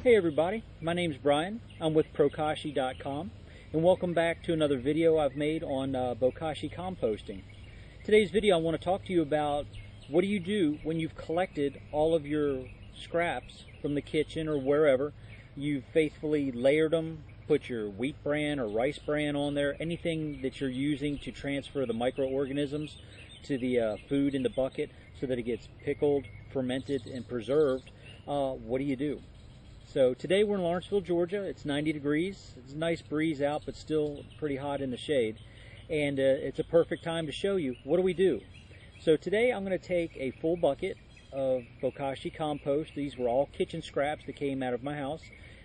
Hey everybody, my name's Brian. I'm with Bokashi.com and welcome back to another video I've made on Bokashi composting. Today's video I want to talk to you about what do you do when you've collected all of your scraps from the kitchen or wherever. You've faithfully layered them, put your wheat bran or rice bran on there, anything that you're using to transfer the microorganisms to the food in the bucket so that it gets pickled, fermented, and preserved. What do you do? So today we're in Lawrenceville, Georgia. It's 90 degrees. It's a nice breeze out, but still pretty hot in the shade. And it's a perfect time to show you what do we do. So today I'm going to take a full bucket of Bokashi compost. These were all kitchen scraps that came out of my house,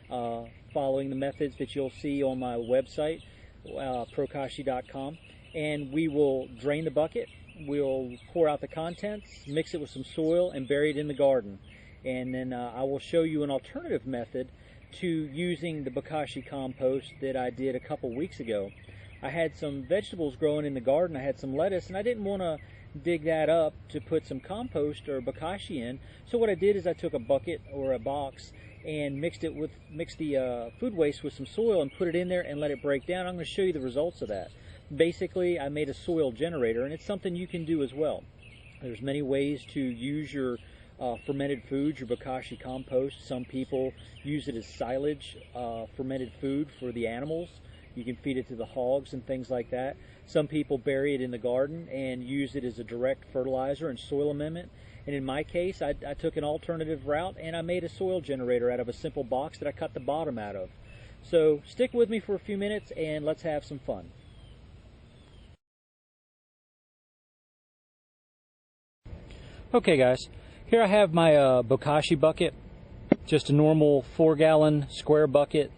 following the methods that you'll see on my website, Bokashi.com. And we will drain the bucket. We'll pour out the contents, mix it with some soil, and bury it in the garden. And then I will show you an alternative method to using the Bokashi compost that I did a couple weeks ago. I had some vegetables growing in the garden. I had some lettuce, and I didn't want to dig that up to put some compost or Bokashi in. So what I did is I took a bucket or a box and mixed the food waste with some soil and put it in there and let it break down. I'm going to show you the results of that. Basically, I made a soil generator, and it's something you can do as well. There's many ways to use your fermented foods, your Bokashi compost. Some people use it as silage, fermented food for the animals. You can feed it to the hogs and things like that. Some people bury it in the garden and use it as a direct fertilizer and soil amendment. And in my case, I took an alternative route and I made a soil generator out of a simple box that I cut the bottom out of. So stick with me for a few minutes and let's have some fun. Okay guys, here I have my Bokashi bucket, just a normal 4-gallon square bucket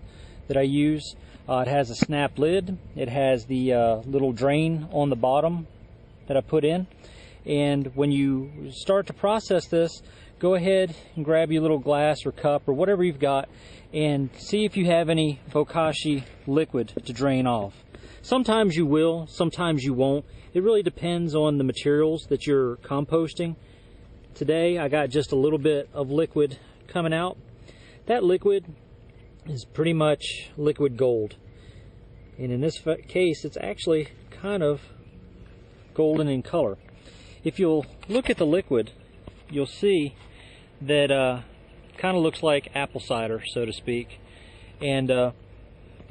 that I use. It has a snap lid. It has the little drain on the bottom that I put in. And when you start to process this, go ahead and grab your little glass or cup or whatever you've got and see if you have any Bokashi liquid to drain off. Sometimes you will, sometimes you won't. It really depends on the materials that you're composting. Today I got just a little bit of liquid coming out. That liquid is pretty much liquid gold. And in this case it's actually kind of golden in color. If you'll look at the liquid, you'll see that kind of looks like apple cider, so to speak. And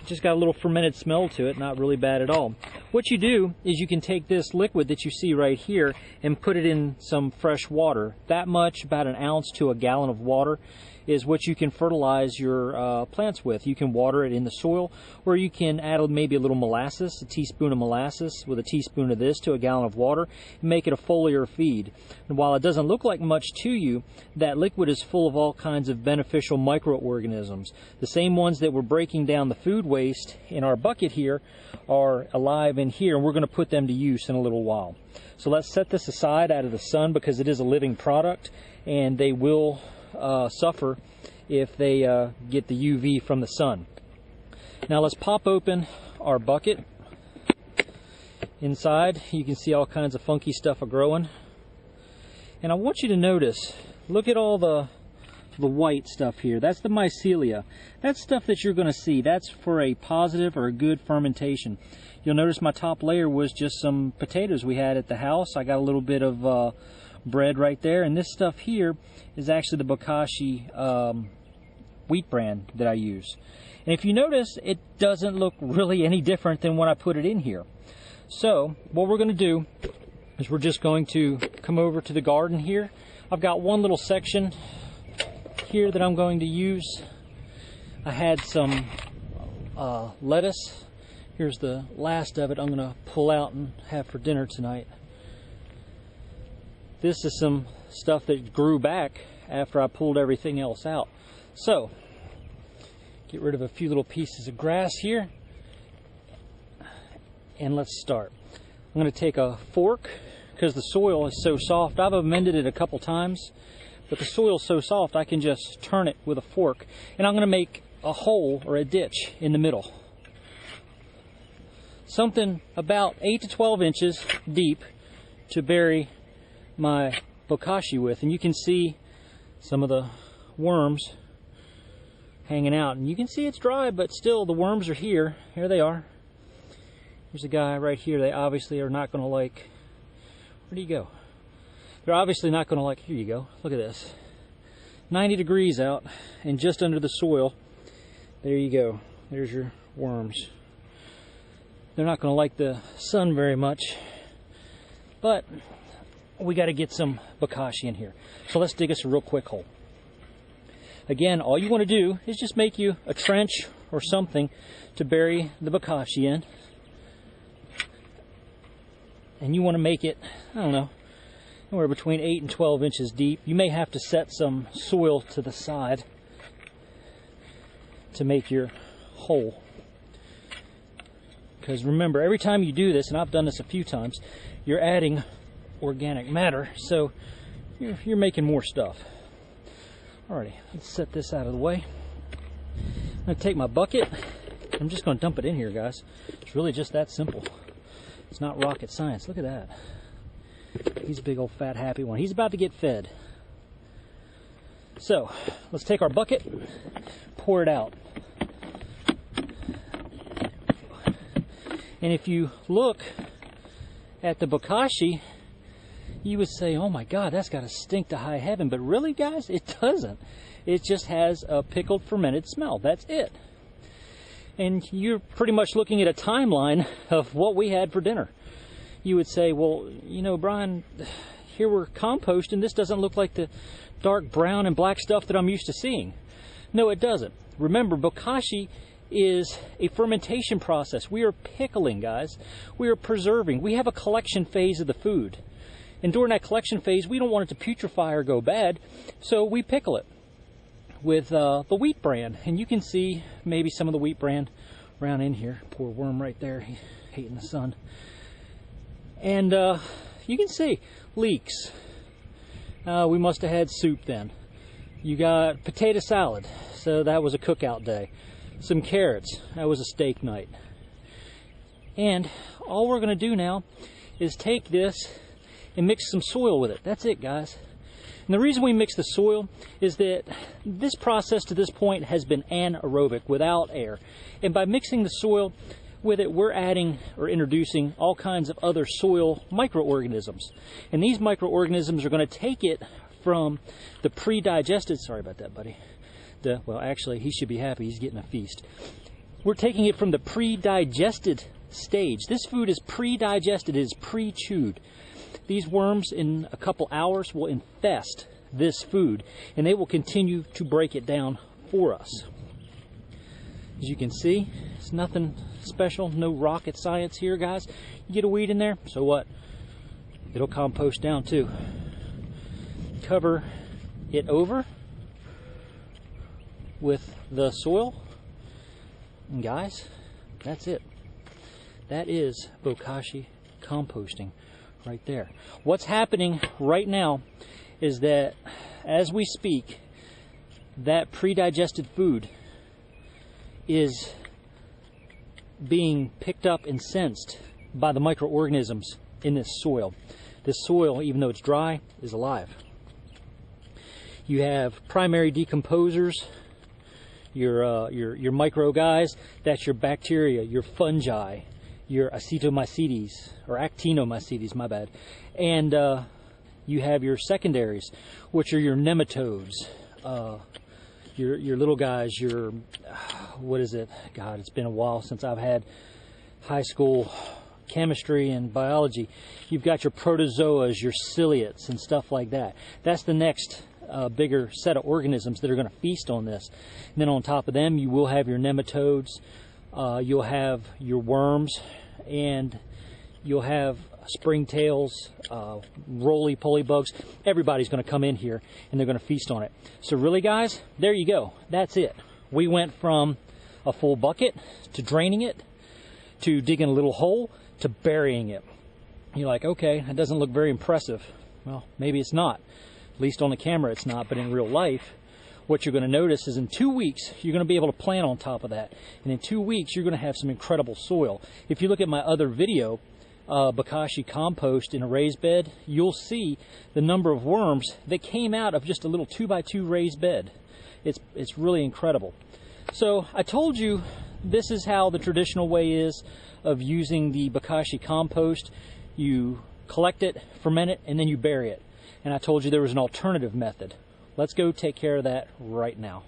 just got a little fermented smell to it, not really bad at all. What you do is you can take this liquid that you see right here and put it in some fresh water. That much, about an ounce to a gallon of water, is what you can fertilize your plants with. You can water it in the soil, or you can add maybe a little molasses, a teaspoon of molasses with a teaspoon of this to a gallon of water, and make it a foliar feed. And while it doesn't look like much to you, that liquid is full of all kinds of beneficial microorganisms. The same ones that were breaking down the food waste in our bucket here are alive in here, and we're going to put them to use in a little while. So let's set this aside out of the sun because it is a living product, and they will suffer if they get the UV from the sun. Now let's pop open our bucket. Inside you can see all kinds of funky stuff growing, and I want you to notice, look at all the white stuff here. That's the mycelia. That's stuff that you're going to see. That's for a positive or a good fermentation. You'll notice my top layer was just some potatoes we had at the house. I got a little bit of bread right there, and this stuff here is actually the Bokashi wheat bran that I use. And if you notice, it doesn't look really any different than when I put it in here. So what we're going to do is we're just going to come over to the garden here. I've got one little section here that I'm going to use. I had some lettuce. Here's the last of it I'm going to pull out and have for dinner tonight. This is some stuff that grew back after I pulled everything else out. So, get rid of a few little pieces of grass here. And let's start. I'm going to take a fork because the soil is so soft. I've amended it a couple times, but the soil is so soft I can just turn it with a fork. And I'm going to make a hole or a ditch in the middle. Something about 8 to 12 inches deep to bury my Bokashi with, and you can see some of the worms hanging out. And you can see it's dry, but still the worms are here. Here they are. There's a guy right here. They obviously are not going to like... Where do you go? They're obviously not going to like... Here you go. Look at this. 90 degrees out and just under the soil. There you go. There's your worms. They're not going to like the sun very much, but we got to get some Bokashi in here. So let's dig us a real quick hole. Again, all you want to do is just make you a trench or something to bury the Bokashi in. And you want to make it, I don't know, anywhere between 8 and 12 inches deep. You may have to set some soil to the side to make your hole. Because remember, every time you do this, and I've done this a few times, you're adding organic matter, so you're making more stuff. Alrighty, let's set this out of the way. I'm going to take my bucket. I'm just going to dump it in here, guys. It's really just that simple. It's not rocket science. Look at that. He's a big old fat happy one. He's about to get fed. So, let's take our bucket, pour it out. And if you look at the Bokashi, you would say, oh my God, that's got to stink to high heaven. But really, guys, it doesn't. It just has a pickled fermented smell. That's it. And you're pretty much looking at a timeline of what we had for dinner. You would say, well, you know, Brian, here we're composting. This doesn't look like the dark brown and black stuff that I'm used to seeing. No, it doesn't. Remember, Bokashi is a fermentation process. We are pickling, guys. We are preserving. We have a collection phase of the food. And during that collection phase, we don't want it to putrefy or go bad, so we pickle it with the wheat bran. And you can see maybe some of the wheat bran around in here. Poor worm right there, he's hating the sun. And you can see leeks. We must have had soup then. You got potato salad, so that was a cookout day. Some carrots, that was a steak night. And all we're going to do now is take this and mix some soil with it. That's it, guys. And the reason we mix the soil is that this process to this point has been anaerobic, without air. And by mixing the soil with it, we're adding or introducing all kinds of other soil microorganisms. And these microorganisms are going to take it from the pre-digested, sorry about that, buddy. Well, actually, he should be happy. He's getting a feast. We're taking it from the pre-digested stage. This food is pre-digested. It is pre-chewed. These worms, in a couple hours, will infest this food, and they will continue to break it down for us. As you can see, it's nothing special, no rocket science here, guys. You get a weed in there, so what? It'll compost down too. Cover it over with the soil, and guys, that's it. That is Bokashi composting right there. What's happening right now is that as we speak, that pre-digested food is being picked up and sensed by the microorganisms in this soil. This soil, even though it's dry, is alive. You have primary decomposers, your micro guys. That's your bacteria, your fungi, your acetomycetes, or actinomycetes, my bad. And you have your secondaries, which are your nematodes, your little guys, your, what is it? God, it's been a while since I've had high school chemistry and biology. You've got your protozoas, your ciliates, and stuff like that. That's the next bigger set of organisms that are going to feast on this. And then on top of them, you will have your nematodes, you'll have your worms, and you'll have springtails, roly-poly bugs. Everybody's going to come in here and they're going to feast on it. So really, guys, there you go. That's it. We went from a full bucket to draining it, to digging a little hole, to burying it. You're like, okay, that doesn't look very impressive. Well, maybe it's not. At least on the camera it's not, but in real life, what you're going to notice is in 2 weeks, you're going to be able to plant on top of that. And in 2 weeks, you're going to have some incredible soil. If you look at my other video, Bokashi compost in a raised bed, you'll see the number of worms that came out of just a little 2x2 raised bed. It's really incredible. So I told you this is how the traditional way is of using the Bokashi compost. You collect it, ferment it, and then you bury it. And I told you there was an alternative method. Let's go take care of that right now.